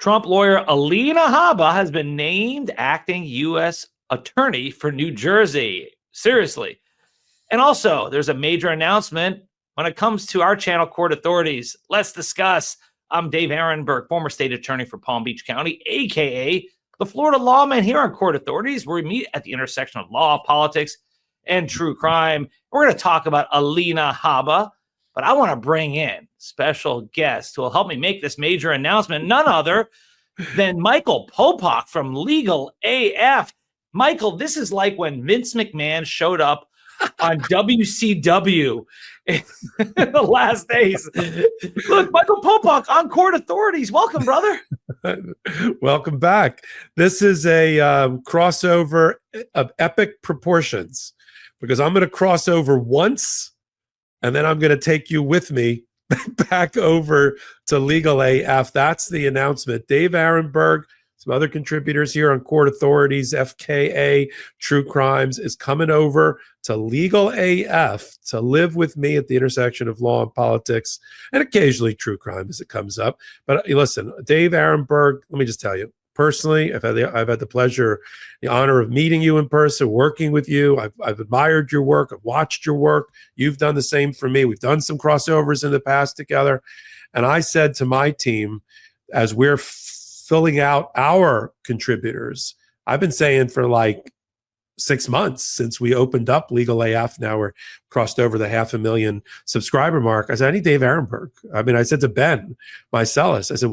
Trump lawyer Alina Habba has been named acting U.S. attorney for New Jersey. Seriously. And also, there's a major announcement when it comes to our channel, Court Authorities. Let's discuss. I'm Dave Aronberg, former state attorney for Palm Beach County, a.k.a. the Florida lawman here on Court Authorities, where we meet at the intersection of law, politics, and true crime. We're going to talk about Alina Habba, but I want to bring in special guest who will help me make this major announcement, none other than Michael Popok from Legal AF. Michael, this is like when Vince McMahon showed up on WCW in the last days. Look, Michael Popok on Court Authorities. Welcome, brother. Welcome back. This is a crossover of epic proportions because I'm going to cross over once and then I'm going to take you with me back over to Legal AF. That's the announcement. Dave Aronberg, some other contributors here on Court Authorities, FKA, True Crimes, is coming over to Legal AF to live with me at the intersection of law and politics, and occasionally true crime as it comes up. But listen, Dave Aronberg, let me just tell you, personally, I've had the pleasure, the honor of meeting you in person, working with you. I've admired your work. I've watched your work. You've done the same for me. We've done some crossovers in the past together. And I said to my team, as we're filling out our contributors, I've been saying for like 6 months since we opened up Legal AF, now we're crossed over the 500,000 subscriber mark. I said, I need Dave Aronberg. I said to Ben, my cellist, I said,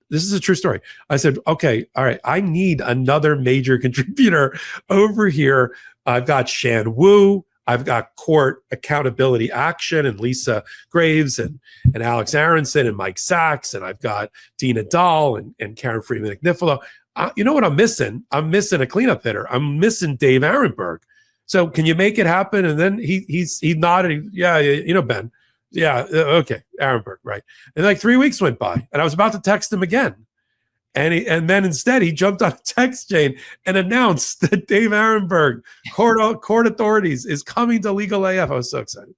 this is a true story. I said, okay, all right, I need another major contributor over here. I've got Shan Wu, I've got Court Accountability Action and Lisa Graves and Alex Aronson and Mike Sachs, and I've got Dina Dahl and Karen Freeman-McNiffolo. You know what I'm missing? I'm missing a cleanup hitter. I'm missing Dave Aronberg. So can you make it happen? And then he nodded. Yeah, you know, Ben. Yeah, okay, Aronberg, right. And like 3 weeks went by, and I was about to text him again. And then instead he jumped on a text chain and announced that Dave Aronberg, Court Authorities, is coming to Legal AF. I was so excited.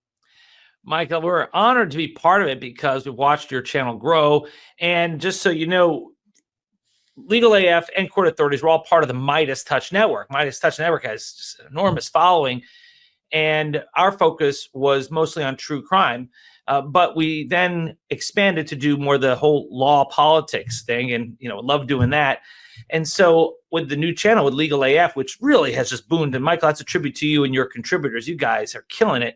Michael, we're honored to be part of it because we've watched your channel grow. And just so you know, Legal AF and Court Authorities were all part of the Midas Touch Network. Midas Touch Network has just an enormous following, and our focus was mostly on true crime. But we then expanded to do more the whole law politics thing, and love doing that. And so with the new channel with Legal AF, which really has just boomed, and Michael, that's a tribute to you and your contributors. You guys are killing it.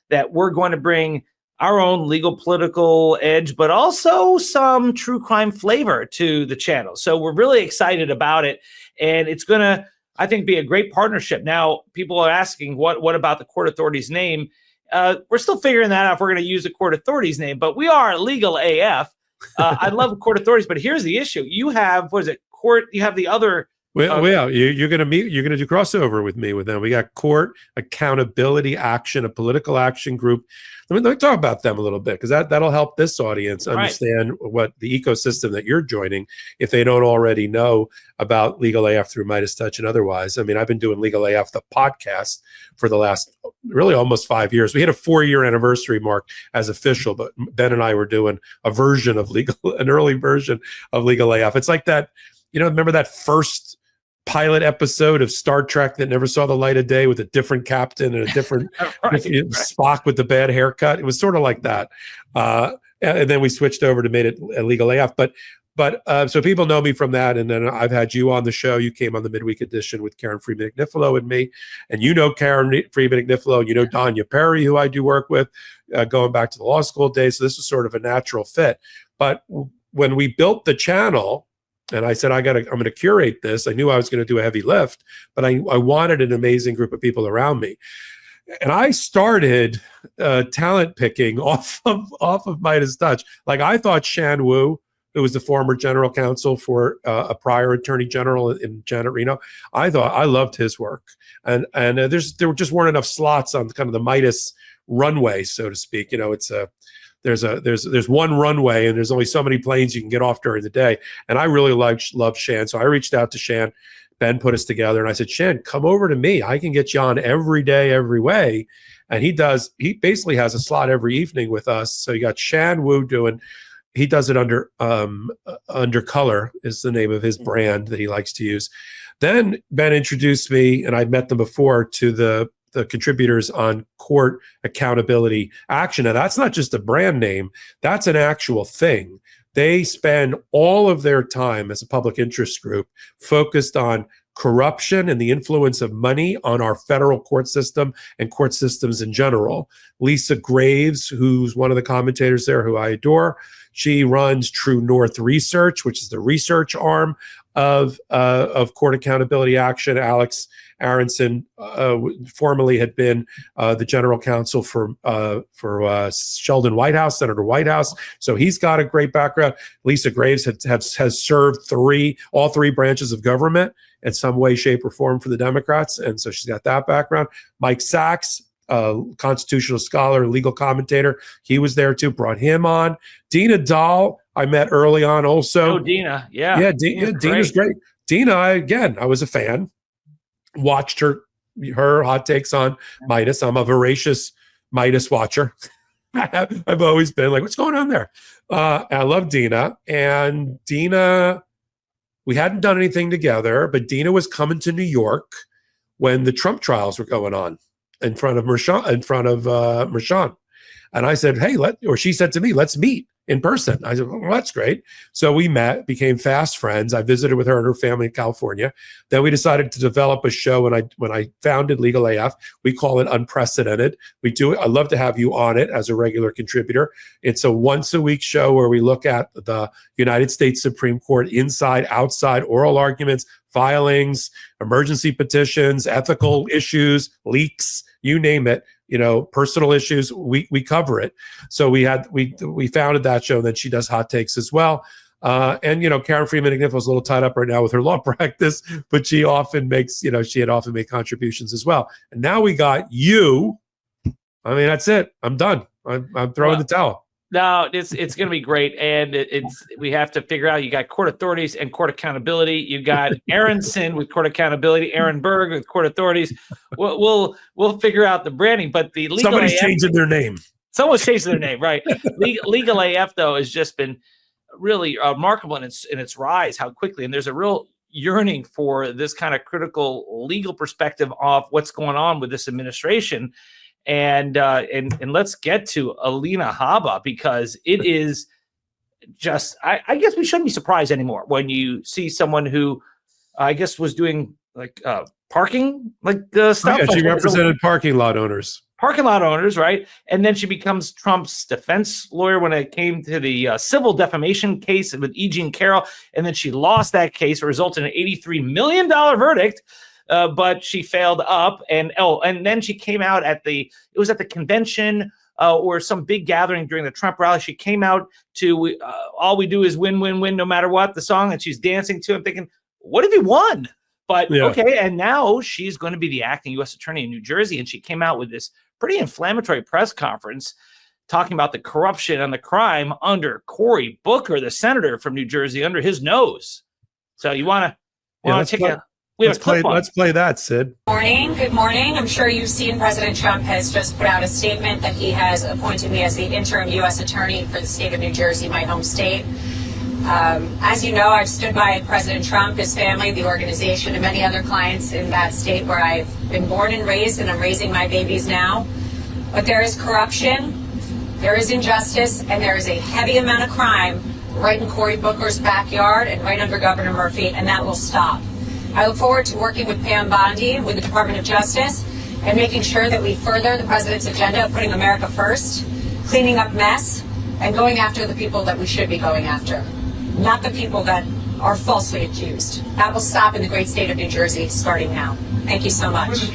That we're going to bring our own legal political edge, but also some true crime flavor to the channel. So we're really excited about it. And it's going to, I think, be a great partnership. Now, people are asking, what about the Court Authorities name? We're still figuring that out if we're going to use the Court Authorities name, but we are Legal AF. I love Court Authorities, but here's the issue. You have, you have the other. Well, you're going to do crossover with me with them. We got Court Accountability Action, a political action group. Let me talk about them a little bit, because that'll help this audience understand what the ecosystem that you're joining, if they don't already know about Legal AF through Midas Touch and otherwise. I've been doing Legal AF, the podcast, for the last really almost 5 years. We had a 4-year anniversary mark as official, but Ben and I were doing an early version of Legal AF. It's like that, remember that first pilot episode of Star Trek that never saw the light of day with a different captain and a different Spock with the bad haircut? It was sort of like that. And then we switched over to made it Legal AF. But so people know me from that. And then I've had you on the show. You came on the midweek edition with Karen Freeman-McNiffolo and me. And Karen Freeman-McNiffolo, and Danya Perry, who I do work with, going back to the law school days. So this was sort of a natural fit. But when we built the channel, and I said, I'm going to curate this. I knew I was going to do a heavy lift, but I wanted an amazing group of people around me. And I started talent picking off of Midas Touch. Like, I thought Shan Wu, who was the former general counsel for a prior attorney general in Janet Reno, I loved his work. And there just weren't enough slots on kind of the Midas runway, so to speak. There's one runway and there's only so many planes you can get off during the day. And I really loved Shan. So I reached out to Shan. Ben put us together and I said, Shan, come over to me. I can get you on every day, every way. And he basically has a slot every evening with us. So you got Shan Wu doing He does it under Color is the name of his brand that he likes to use. Then Ben introduced me, and I'd met them before, to the contributors on Court Accountability Action. Now, that's not just a brand name. That's an actual thing. They spend all of their time as a public interest group focused on corruption and the influence of money on our federal court system and court systems in general. Lisa Graves, who's one of the commentators there, who I adore, she runs True North Research, which is the research arm of Court Accountability Action. Alex Aronson formerly had been the general counsel for Sheldon Whitehouse, Senator Whitehouse. So he's got a great background. Lisa Graves has served all three branches of government in some way, shape, or form for the Democrats, and so she's got that background. Mike Sachs, constitutional scholar, legal commentator, he was there too. Brought him on. Dina Dahl, I met early on also. Oh, Dina, yeah, Dina's great. Dina, I was a fan. Watched her hot takes on Midas. I'm a voracious Midas watcher. I've always been like, what's going on there? I love Dina. And Dina, we hadn't done anything together, but Dina was coming to New York when the Trump trials were going on in front of Mershon. And I said, hey, she said to me, let's meet in person. I said, well, that's great. So we met, became fast friends. I visited with her and her family in California. Then we decided to develop a show. When I founded Legal AF, we call it Unprecedented. We do it. I'd love to have you on it as a regular contributor. It's a once a week show where we look at the United States Supreme Court inside, outside, oral arguments, filings, emergency petitions, ethical issues, leaks, you name it. Personal issues, we cover it. So we founded that show, and then she does hot takes as well. And Karen Freeman Igniff was a little tied up right now with her law practice, but she often makes, she had often made contributions as well. And now we got you. I mean, that's it. I'm done. I'm throwing the towel. No, it's going to be great, and we have to figure out. You got court authorities and court accountability. You got Aronson with court accountability, Aronberg with court authorities. We'll figure out the branding, but the legal somebody's AF, changing their name. Someone's changing their name, right? Legal AF though has just been really remarkable in its rise. How quickly, and there's a real yearning for this kind of critical legal perspective of what's going on with this administration. And let's get to Alina Habba, because it is just, I guess we shouldn't be surprised anymore when you see someone who I guess was doing like parking stuff. Yeah, she represented parking lot owners, right? And then she becomes Trump's defense lawyer when it came to the civil defamation case with E. Jean Carroll. And then she lost that case, resulting in an $83 million verdict. But she failed up, and then she came out at the convention or some big gathering during the Trump rally. She came out to All We Do Is Win, Win, Win, no matter what, the song, and she's dancing to it. I'm thinking, what have you won? But okay, and now she's going to be the acting U.S. attorney in New Jersey, and she came out with this pretty inflammatory press conference talking about the corruption and the crime under Cory Booker, the senator from New Jersey, under his nose. So you want to take a... Let's play that, Sid. Good morning. I'm sure you've seen President Trump has just put out a statement that he has appointed me as the interim U.S. attorney for the state of New Jersey, my home state. As you know, I've stood by President Trump, his family, the organization, and many other clients in that state where I've been born and raised, and I'm raising my babies now. But there is corruption, there is injustice, and there is a heavy amount of crime right in Cory Booker's backyard and right under Governor Murphy, and that will stop. I look forward to working with Pam Bondi, with the Department of Justice, and making sure that we further the president's agenda of putting America first, cleaning up mess, and going after the people that we should be going after, not the people that are falsely accused. That will stop in the great state of New Jersey starting now. Thank you so much.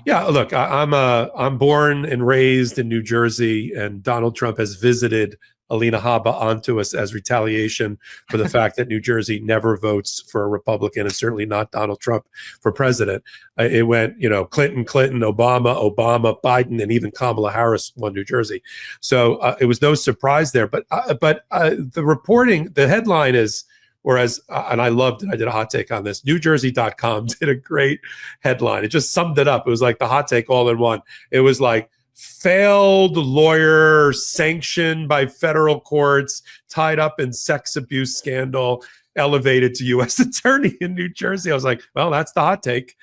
Yeah, look, I'm born and raised in New Jersey, and Donald Trump has visited Alina Habba onto us as retaliation for the fact that New Jersey never votes for a Republican, and certainly not Donald Trump for president. It went, Clinton, Obama, Biden, and even Kamala Harris won New Jersey. So it was no surprise there. But the reporting, the headline is, and I loved it, I did a hot take on this, NewJersey.com did a great headline. It just summed it up. It was like the hot take all in one. It was like, failed lawyer, sanctioned by federal courts, tied up in sex abuse scandal, elevated to U.S. attorney in New Jersey. I was like, well, that's the hot take.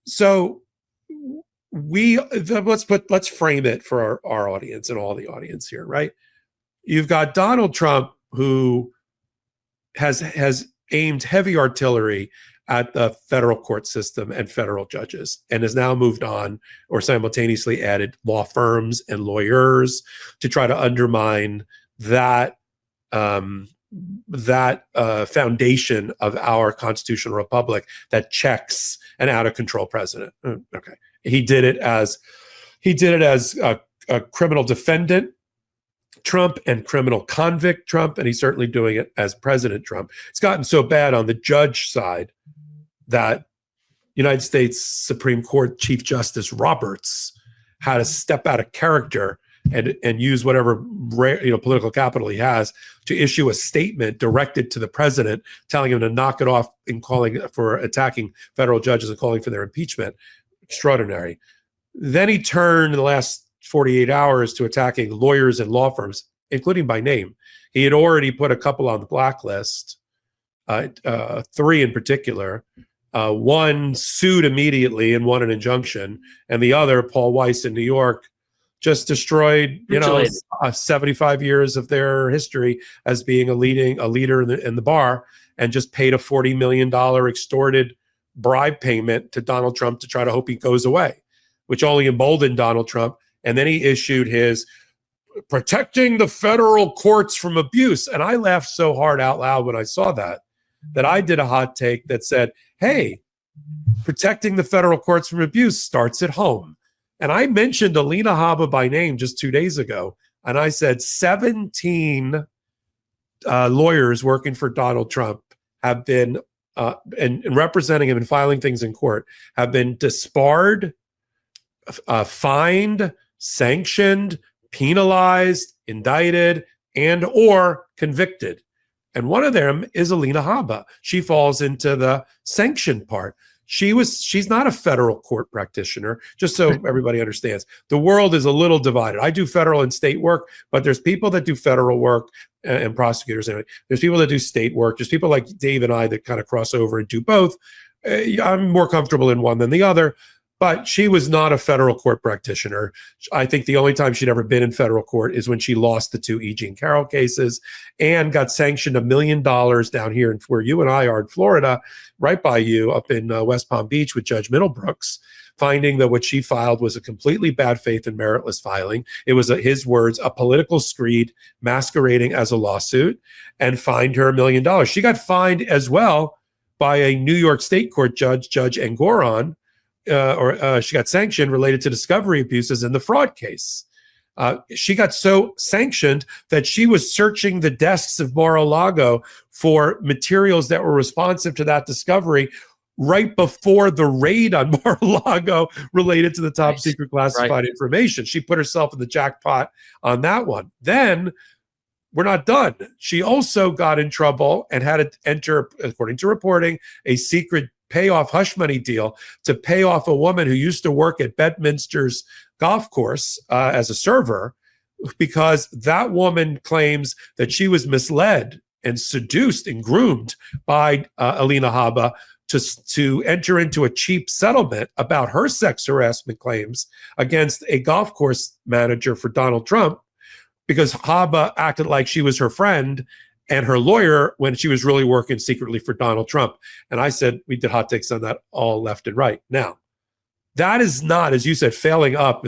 So let's frame it for our audience and all the audience here, right? You've got Donald Trump, who has aimed heavy artillery at the federal court system and federal judges, and has now moved on or simultaneously added law firms and lawyers to try to undermine that foundation of our constitutional republic that checks an out-of-control president. Okay, he did it as a criminal defendant Trump and criminal convict Trump, and he's certainly doing it as President Trump. It's gotten so bad on the judge side that United States Supreme Court Chief Justice Roberts had to step out of character and use whatever political capital he has to issue a statement directed to the president, telling him to knock it off in calling for attacking federal judges and calling for their impeachment. Extraordinary. Then he turned in the last 48 hours to attacking lawyers and law firms, including by name. He had already put a couple on the blacklist, 3 in particular. One sued immediately and won an injunction, and the other, Paul Weiss in New York, just destroyed 75 years of their history as being a leader in the bar, and just paid a $40 million extorted bribe payment to Donald Trump to try to hope he goes away, which only emboldened Donald Trump. And then he issued his protecting the federal courts from abuse. And I laughed so hard out loud when I saw that I did a hot take that said, hey, protecting the federal courts from abuse starts at home. And I mentioned Alina Habba by name just 2 days ago. And I said 17 lawyers working for Donald Trump have been, and representing him and filing things in court, have been disbarred, fined, sanctioned, penalized, indicted, and or convicted. And one of them is Alina Habba. She falls into the sanctioned part. She's not a federal court practitioner, just so everybody understands. The world is a little divided. I do federal and state work, but there's people that do federal work and prosecutors. Anyway. There's people that do state work. There's people like Dave and I that kind of cross over and do both. I'm more comfortable in one than the other. But she was not a federal court practitioner. I think the only time she'd ever been in federal court is when she lost the 2 E. Jean Carroll cases and got sanctioned $1 million down here where you and I are in Florida, right by you, up in West Palm Beach with Judge Middlebrooks, finding that what she filed was a completely bad faith and meritless filing. It was, his words, a political screed masquerading as a lawsuit, and fined her $1 million. She got fined as well by a New York State Court judge, Judge Engoron, she got sanctioned related to discovery abuses in the fraud case. She got so sanctioned that she was searching the desks of Mar-a-Lago for materials that were responsive to that discovery right before the raid on Mar-a-Lago related to the top secret classified information. She put herself in the jackpot on that one. Then we're not done. She also got in trouble and had to enter, according to reporting, a secret payoff hush money deal to pay off a woman who used to work at Bedminster's golf course as a server, because that woman claims that she was misled and seduced and groomed by Alina Habba to enter into a cheap settlement about her sex harassment claims against a golf course manager for Donald Trump, because Habba acted like she was her friend and her lawyer when she was really working secretly for Donald Trump. And I said, we did hot takes on that all left and right. Now, that is not, as you said, failing up,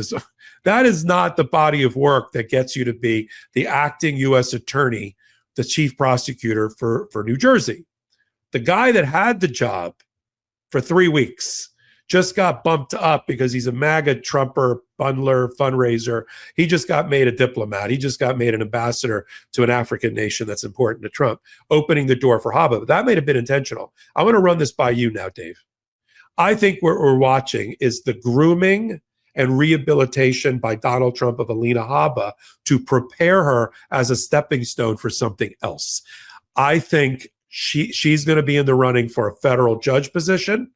that is not the body of work that gets you to be the acting U.S. attorney, the chief prosecutor for New Jersey. The guy that had the job for 3 weeks just got bumped up because he's a MAGA Trumper, bundler, fundraiser. He just got made a diplomat. He just got made an ambassador to an African nation that's important to Trump, opening the door for Habba. But that may have been intentional. I want to run this by you now, Dave. I think what we're watching is the grooming and rehabilitation by Donald Trump of Alina Habba to prepare her as a stepping stone for something else. I think she's going to be in the running for a federal judge position,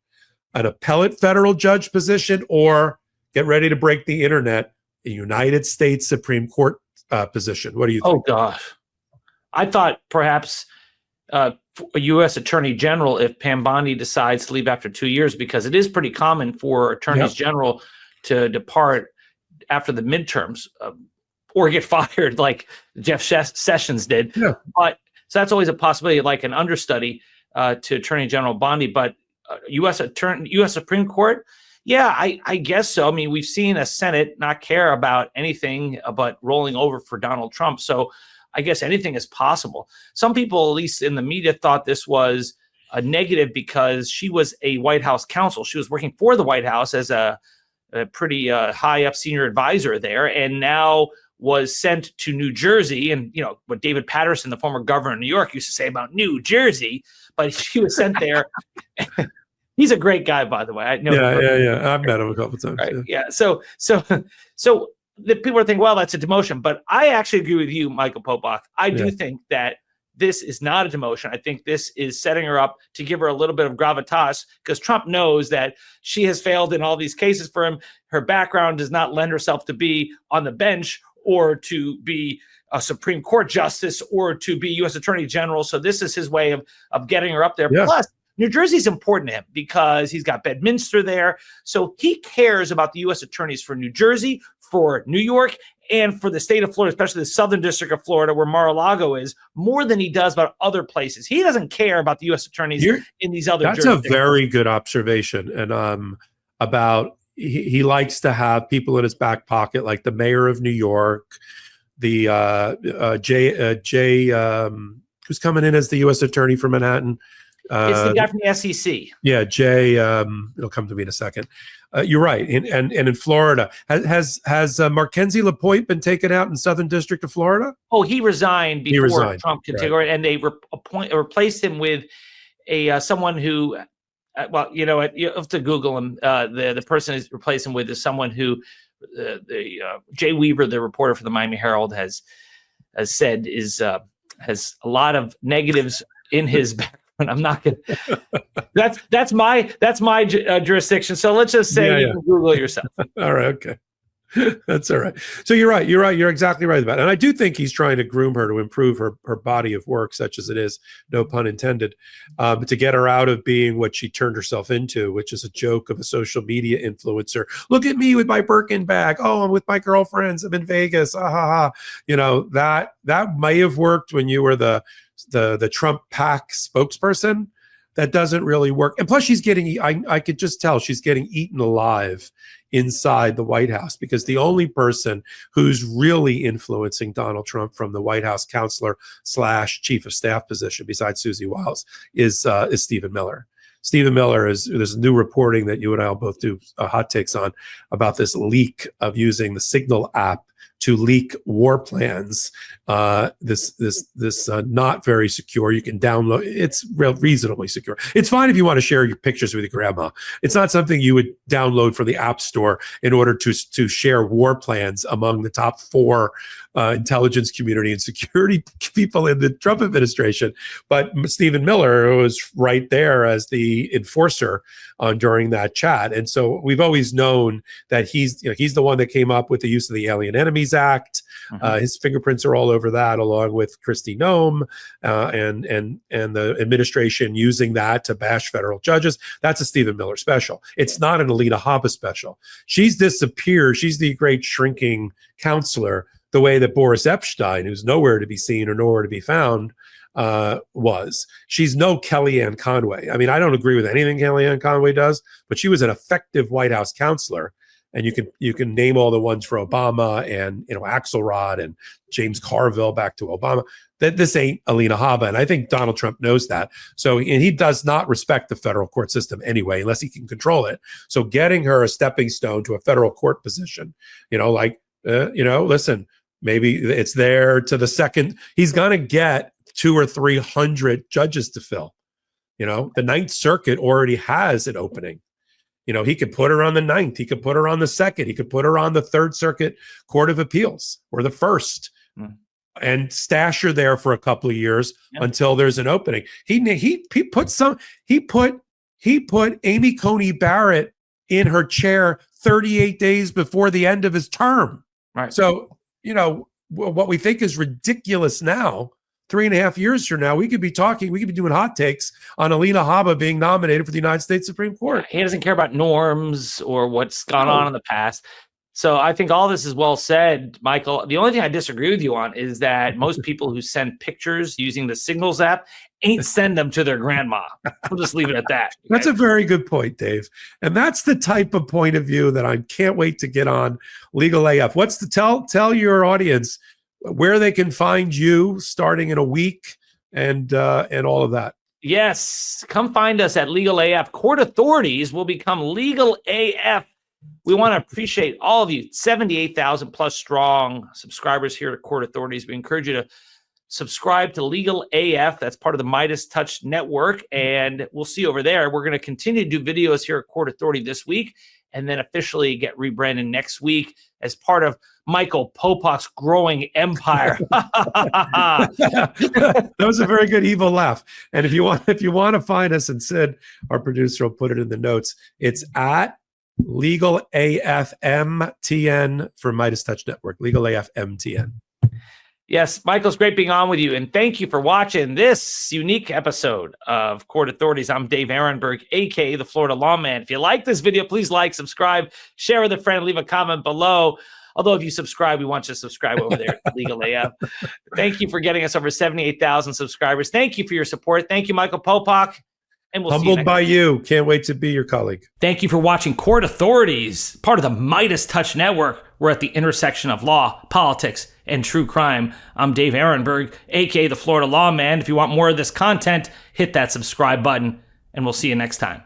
an appellate federal judge position, or get ready to break the internet, a United States Supreme Court position. What do you think? Oh gosh, I thought perhaps a U.S. Attorney General if Pam Bondi decides to leave after 2 years, because it is pretty common for attorneys general to depart after the midterms or get fired like Jeff Sessions did. Yeah. But so that's always a possibility, like an understudy to Attorney General Bondi. But U.S. Supreme Court, yeah, I guess so. I mean, we've seen a Senate not care about anything but rolling over for Donald Trump. So I guess anything is possible. Some people, at least in the media, thought this was a negative because she was a White House counsel. She was working for the White House as a pretty high up senior advisor there, and now was sent to New Jersey. And, you know, what David Patterson, the former governor of New York, used to say about New Jersey, but she was sent there. He's a great guy, by the way. I know. Yeah. I've met him a couple of times. Right. Yeah. So the people are thinking, well, that's a demotion. But I actually agree with you, Michael Popok. I do think that this is not a demotion. I think this is setting her up to give her a little bit of gravitas, because Trump knows that she has failed in all these cases for him. Her background does not lend herself to be on the bench or to be a Supreme Court justice or to be U.S. Attorney General. So this is his way of getting her up there. Yeah. Plus, New Jersey's important to him because he's got Bedminster there. So he cares about the U.S. attorneys for New Jersey, for New York, and for the state of Florida, especially the Southern District of Florida, where Mar-a-Lago is, more than he does about other places. He doesn't care about the U.S. attorneys in these other jurisdictions. That's a very good observation. And about he likes to have people in his back pocket, like the mayor of New York, the who's coming in as the U.S. attorney for Manhattan. It's the guy from the SEC. Yeah, Jay. It'll come to me in a second. You're right. And in Florida, has Markenzie Lapointe been taken out in Southern District of Florida? Oh, he resigned before Trump could take over, and they replaced him with someone who, well, you know what, you have to Google him. The person is replaced him with is someone who Jay Weaver, the reporter for the Miami Herald, has said has a lot of negatives in his background. I'm not gonna. That's my jurisdiction. So let's just say you can Google it yourself. All right, okay, that's all right. So you're right. You're exactly right about it. And I do think he's trying to groom her to improve her body of work, such as it is, no pun intended, but to get her out of being what she turned herself into, which is a joke of a social media influencer. Look at me with my Birkin bag. Oh, I'm with my girlfriends. I'm in Vegas. Ah, ha, ha. You know, that may have worked when you were the Trump PAC spokesperson. That doesn't really work. And plus she's getting, I could just tell she's getting eaten alive inside the White House, because the only person who's really influencing Donald Trump from the White House counselor / chief of staff position, besides Susie Wiles, is Stephen Miller. Stephen Miller there's new reporting that you and I'll both do hot takes on about this leak of using the Signal app to leak war plans. This not very secure. You can download. It's reasonably secure. It's fine if you want to share your pictures with your grandma. It's not something you would download from the App Store in order to share war plans among the top 4 intelligence community and security people in the Trump administration. But Stephen Miller was right there as the enforcer during that chat. And so we've always known that he's the one that came up with the use of the Alien Enemies Act. His fingerprints are all over that, along with Kristi Noem and the administration using that to bash federal judges. That's a Stephen Miller special. It's not an Alina Habba special. She's disappeared. She's the great shrinking counselor, the way that Boris Epstein, who's nowhere to be seen or nowhere to be found, was. She's no Kellyanne Conway. I mean, I don't agree with anything Kellyanne Conway does, but she was an effective White House counselor. And you can name all the ones for Obama and, you know, Axelrod and James Carville back to Obama. That this ain't Alina Habba, and I think Donald Trump knows that. So, and he does not respect the federal court system anyway, unless he can control it. So, getting her a stepping stone to a federal court position, listen, maybe it's there to the second. He's gonna get 200 or 300 judges to fill. You know, the Ninth Circuit already has an opening. You know, he could put her on the 9th. He could put her on the 2nd. He could put her on the 3rd Circuit Court of Appeals or the 1st, and stash her there for a couple of years until there's an opening. He put Amy Coney Barrett in her chair 38 days before the end of his term. Right. So, what we think is ridiculous now, 3.5 years from now, we could be doing hot takes on Alina Habba being nominated for the United States Supreme Court. He doesn't care about norms or what's gone on in the past. So I think all this is well said, Michael. The only thing I disagree with you on is that most people who send pictures using the Signals app ain't send them to their grandma. We'll just leave it at that. That's a very good point, Dave. And that's the type of point of view that I can't wait to get on Legal AF. What's the tell your audience where they can find you starting in a week and all of that. Yes, come find us at Legal AF. Court Authorities will become Legal AF. We want to appreciate all of you, 78,000 plus strong subscribers here at Court Authorities. We encourage you to subscribe to Legal AF. That's part of the Midas Touch Network, and we'll see you over there. We're going to continue to do videos here at Court Authority this week, and then officially get rebranded next week as part of Michael Popok's growing empire. That was a very good evil laugh. And if you want to find us, and Sid, our producer, will put it in the notes, it's at Legal AFMTN for Midas Touch Network. Legal AFMTN. Yes, Michael, it's great being on with you. And thank you for watching this unique episode of Court Authorities. I'm Dave Aronberg, a.k.a. the Florida Lawman. If you like this video, please like, subscribe, share with a friend, leave a comment below. Although if you subscribe, we want you to subscribe over there at Legal AF. Thank you for getting us over 78,000 subscribers. Thank you for your support. Thank you, Michael Popok. And we'll Humbled see you by you. Can't wait to be your colleague. Thank you for watching Court Authorities, part of the Midas Touch Network. We're at the intersection of law, politics, and true crime. I'm Dave Aronberg, a.k.a. the Florida Lawman. If you want more of this content, hit that subscribe button, and we'll see you next time.